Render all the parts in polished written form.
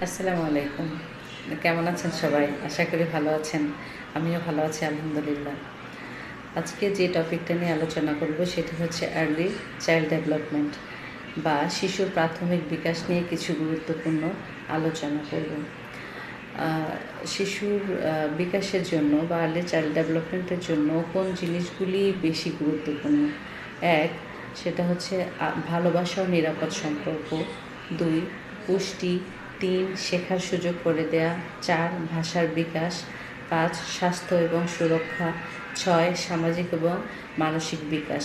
আসসালামু আলাইকুম। কেমন আছেন সবাই? আশা করি ভালো আছেন। আমিও ভালো আছি আলহামদুলিল্লাহ। আজকে যে টপিকটা নিয়ে আলোচনা করব সেটি হচ্ছে আর্লি চাইল্ড ডেভেলপমেন্ট বা শিশুর প্রাথমিক বিকাশ নিয়ে কিছু গুরুত্বপূর্ণ আলোচনা করব। আ শিশুর বিকাশের জন্য বা আর্লি চাইল্ড ডেভেলপমেন্টের জন্য কোন জিনিসগুলি বেশি গুরুত্বপূর্ণ? ১. সেটা হচ্ছে ভালোবাসা ও নিরাপদ সম্পর্ক। ২. পুষ্টি। ৩. শেখার সুযোগ করে দেয়া। ৪. ভাষার বিকাশ। ৫. স্বাস্থ্য এবং সুরক্ষা। ৬. সামাজিক এবং মানসিক বিকাশ।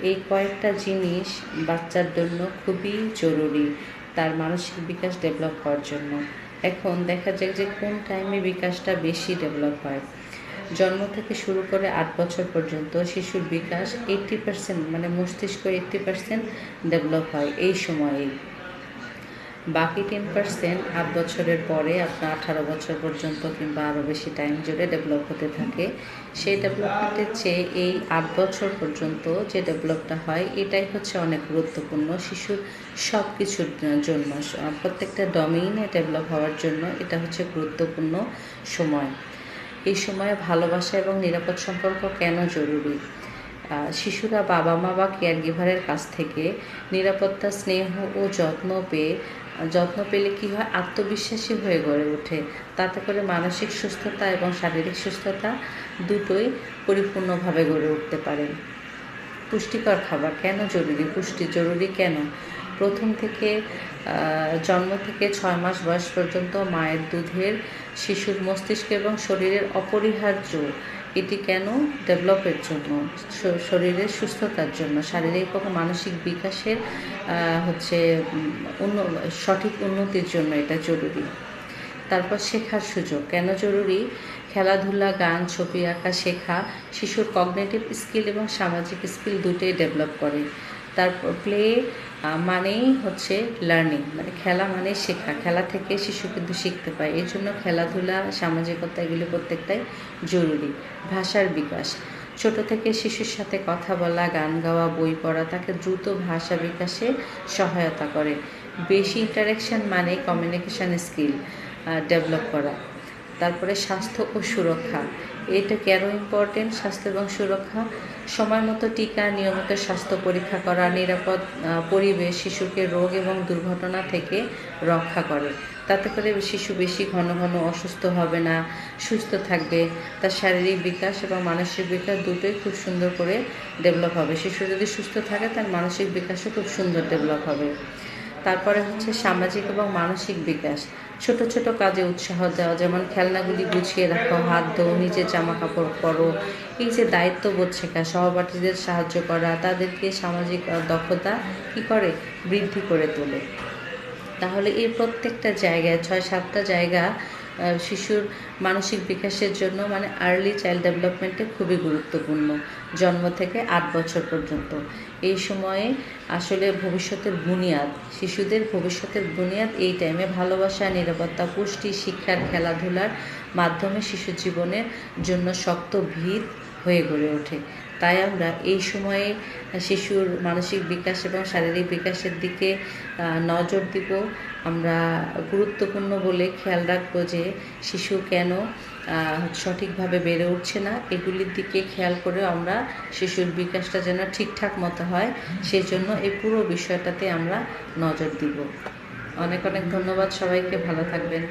এই কয়েকটা জিনিস বাচ্চার জন্য খুবই জরুরি তার মানসিক বিকাশ ডেভেলপ হওয়ার জন্য। এখন দেখা যায় যে কোন টাইমে বিকাশটা বেশি ডেভেলপ হয়। জন্ম থেকে শুরু করে ৮ বছর পর্যন্ত শিশুর বিকাশ 80% মানে মস্তিষ্ক 80% ডেভেলপ হয় এই সময়েই। বাকি 10% ৮ বছরের পরে আপনার 18 বছর পর্যন্ত কিংবা আরও বেশি টাইম জুড়ে ডেভেলপ হতে থাকে। সেই ডেভেলপমেন্টের চেয়ে এই ৮ বছর পর্যন্ত যে ডেভেলপটা হয় এটাই হচ্ছে অনেক গুরুত্বপূর্ণ শিশুর সব কিছুর জন্য। প্রত্যেকটা ডোমেইনে ডেভেলপ হওয়ার জন্য এটা হচ্ছে গুরুত্বপূর্ণ সময়। এই সময়ে ভালোবাসা এবং নিরাপদ সম্পর্ক কেন জরুরি? শিশুরা বাবা মা বা কেয়ার গিভারের কাছ থেকে নিরাপত্তা, স্নেহ ও যত্ন পেলে কী হয়, আত্মবিশ্বাসী হয়ে গড়ে ওঠে। তাতে করে মানসিক সুস্থতা এবং শারীরিক সুস্থতা দুটোই পরিপূর্ণভাবে গড়ে উঠতে পারে। পুষ্টিকর খাবার কেন জরুরি? পুষ্টি জরুরি কেন? প্রথম থেকে জন্ম থেকে 6 মাস বয়স পর্যন্ত মায়ের দুধের শিশুর মস্তিষ্ক এবং শরীরের অপরিহার্য। এটি কেন? ডেভেলপের জন্য, শরীরের সুস্থতার জন্য, শারীরিক এবং মানসিক বিকাশের হচ্ছে সঠিক উন্নতির জন্য এটা জরুরি। তারপর শেখার সুযোগ কেন জরুরি? খেলাধুলা, গান, ছবি আঁকা শেখা শিশুর কগনিটিভ স্কিল এবং সামাজিক স্কিল দুটোই ডেভেলপ করে। তারপর প্লে মানেই হচ্ছে লার্নিং, মানে খেলা মানেই শেখা। খেলা থেকে শিশু কিন্তু শিখতে পায়। এই জন্য খেলাধুলা, সামাজিকতা এগুলি প্রত্যেকটাই জরুরি। ভাষার বিকাশ ছোট থেকে শিশুর সাথে কথা বলা, গান গাওয়া, বই পড়া তাকে দ্রুত ভাষা বিকাশে সহায়তা করে। বেশি ইন্টারেকশন মানে কমিউনিকেশান স্কিল ডেভেলপ করা। তারপরে স্বাস্থ্য ও সুরক্ষা, এটা কেন ইম্পর্টেন্ট? স্বাস্থ্য এবং সুরক্ষা সময় মতো টিকা, নিয়মিত স্বাস্থ্য পরীক্ষা করা, নিরাপদ পরিবেশ শিশুকে রোগ এবং দুর্ঘটনা থেকে রক্ষা করে। তাতে করে শিশু বেশি ঘন ঘন অসুস্থ হবে না, সুস্থ থাকবে। তার শারীরিক বিকাশ এবং মানসিক বিকাশ দুটোই খুব সুন্দর করে ডেভেলপ হবে। শিশু যদি সুস্থ থাকে তার মানসিক বিকাশও খুব সুন্দর ডেভেলপ হবে। তারপরে হচ্ছে সামাজিক এবং মানসিক বিকাশ। ছোট ছোট কাজে উৎসাহ দেওয়া, যেমন খেলনাগুলি গুছিয়ে রাখো, হাত ধোও, নিজের জামা কাপড় পরো। এই যে দায়িত্ববোধ শেখা, সহপাঠীদের সাহায্য করা তাদেরকে সামাজিক দক্ষতা কী করে? বৃদ্ধি করে তোলে। তাহলে এই প্রত্যেকটা জায়গায় 6-7টা জায়গা শিশুর মানসিক বিকাশের জন্য মানে আর্লি চাইল্ড ডেভেলপমেন্টে খুবই গুরুত্বপূর্ণ। জন্ম থেকে ৮ বছর পর্যন্ত এই সময়ে আসলে ভবিষ্যতের বুনিয়াদ, শিশুদের ভবিষ্যতের বুনিয়াদ এই টাইমে। ভালোবাসা, নিরাপত্তা, পুষ্টি, শিক্ষার, খেলাধুলার মাধ্যমে শিশু জীবনের জন্য শক্ত ভিত হয়ে গড়ে ওঠে। তাই আমরা এই সময়ে শিশুর মানসিক বিকাশ এবং শারীরিক বিকাশের দিকে নজর দিব। আমরা গুরুত্বপূর্ণ বলে খেয়াল রাখবো যে শিশু কেন সঠিকভাবে বেড়ে উঠছে না, এগুলির দিকে খেয়াল করে আমরা শিশুর বিকাশটা যেন ঠিকঠাক মতো হয় সেজন্য এই পুরো বিষয়টাতে আমরা নজর দিব। অনেক অনেক ধন্যবাদ সবাইকে, ভালো থাকবেন।